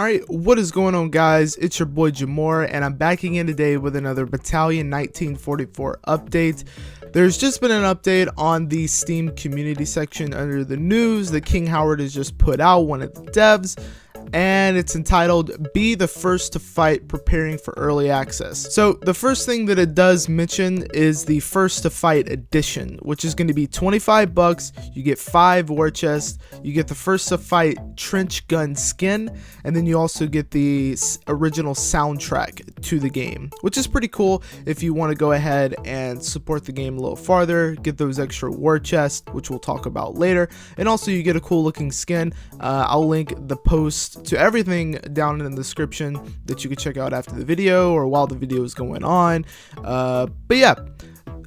Alright, what is going on, guys? It's your boy Jamore, and I'm back again today with another Battalion 1944 update. There's just been an update on the Steam community section under the news that King Howard has just put out, one of the devs, and it's entitled Be the First to Fight, Preparing for Early Access. So the first thing that it does mention is the First to Fight edition, which is going to be 25 bucks. You get 5 war chests, you get the First to Fight trench gun skin, and then you also get the original soundtrack to the game, which is pretty cool if you want to go ahead and support the game a little farther, get those extra war chests, which we'll talk about later, and also you get a cool looking skin. I'll link the post to everything down in the description that you can check out after the video or while the video is going on. But yeah,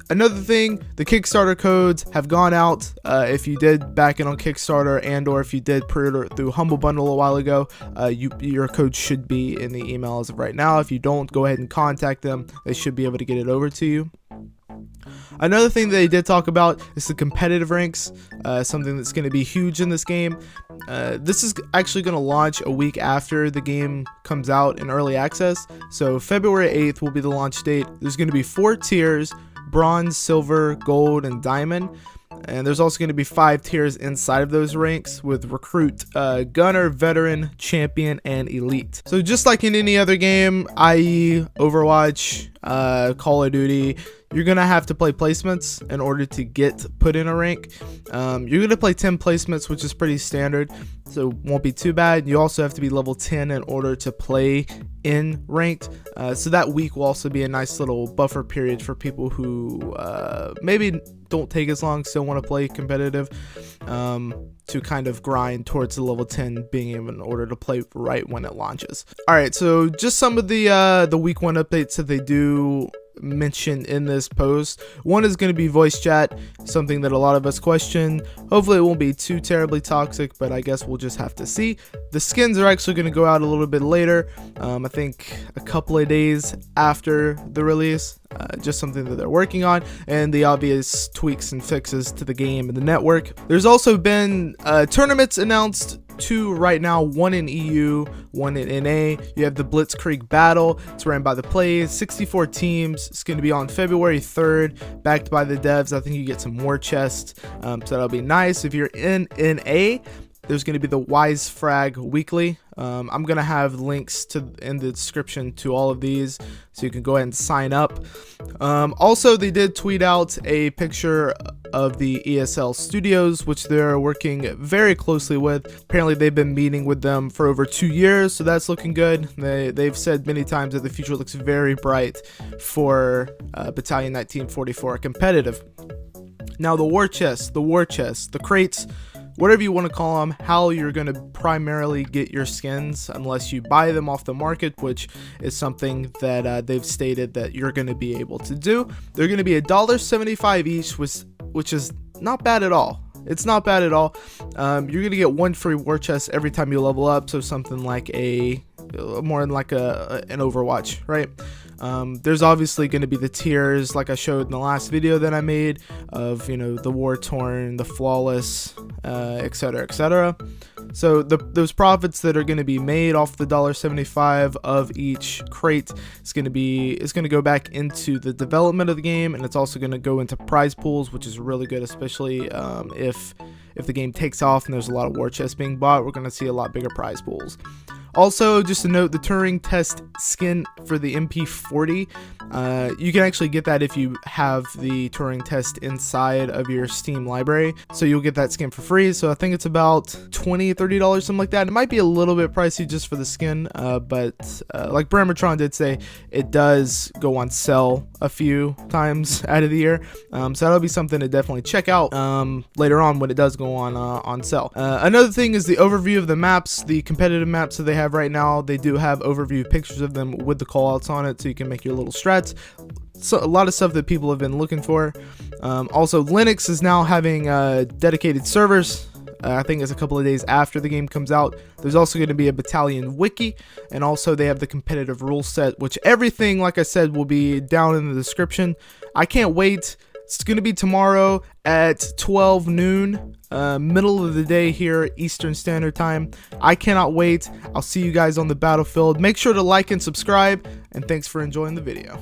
another thing, the Kickstarter codes have gone out. If you did back in on Kickstarter and or if you did pre-order through Humble Bundle a while ago, your code should be in the email as of right now. If you don't, go ahead and contact them. They should be able to get it over to you. Another thing that they did talk about is the competitive ranks, something that's going to be huge in this game. This is actually going to launch a week after the game comes out in early access. So February 8th will be the launch date. There's going to be 4 tiers: bronze, silver, gold, and diamond. And there's also going to be 5 tiers inside of those ranks with recruit, gunner, veteran, champion, and elite. So just like in any other game, i.e. Overwatch, Call of Duty, you're going to have to play placements in order to get put in a rank. You're going to play 10 placements, which is pretty standard, so won't be too bad. You also have to be level 10 in order to play in ranked. So that week will also be a nice little buffer period for people who maybe don't take as long, still want to play competitive, to kind of grind towards the level 10 being able in order to play right when it launches. Alright, so just some of the week 1 updates that they do mention in this post. One is going to be voice chat, something that a lot of us question. Hopefully it won't be too terribly toxic, but I guess we'll just have to see. The skins are actually going to go out a little bit later, I think a couple of days after the release. Just something that they're working on, and the obvious tweaks and fixes to the game and the network. There's also been tournaments announced, 2 right now, 1 in EU, 1 in NA. You have the Blitzkrieg Battle. It's ran by the Plays, 64 teams. It's going to be on February 3rd, backed by the devs. I think you get some more chests, so that'll be nice. If you're in NA, there's going to be the Wise Frag Weekly. I'm going to have links in the description to all of these, so you can go ahead and sign up. Also, they did tweet out a picture of the ESL Studios, which they're working very closely with. Apparently, they've been meeting with them for over 2 years, so that's looking good. They've said many times that the future looks very bright for Battalion 1944 competitive. Now, the war chests, the crates, whatever you want to call them, how you're going to primarily get your skins unless you buy them off the market, which is something that they've stated that you're going to be able to do. They're going to be $1.75 each, which is not bad at all. It's not bad at all. You're going to get 1 free war chest every time you level up, so something like more like an Overwatch, right? There's obviously going to be the tiers like I showed in the last video that I made of, the war torn, the flawless, etc, etc. So those profits that are going to be made off the $1.75 of each crate is going to go back into the development of the game, and it's also going to go into prize pools, which is really good, especially if the game takes off and there's a lot of war chests being bought. We're going to see a lot bigger prize pools. Also, just a note, the Turing test skin for the MP40, you can actually get that if you have the Turing test inside of your Steam library. So you'll get that skin for free. So I think it's about $20, $30, something like that. It might be a little bit pricey just for the skin, but like Bramatron did say, it does go on sale a few times out of the year. So that'll be something to definitely check out later on when it does go on sale. Another thing is the overview of the maps, the competitive maps that they have right now. They do have overview pictures of them with the callouts on it, so you can make your little strats. So a lot of stuff that people have been looking for. Also, Linux is now having dedicated servers. I think it's a couple of days after the game comes out. There's also going to be a Battalion wiki, and also they have the competitive rule set, which everything, like I said, will be down in the description. I can't wait. It's going to be tomorrow at 12 noon, middle of the day here, Eastern Standard Time. I cannot wait. I'll see you guys on the battlefield. Make sure to like and subscribe, and thanks for enjoying the video.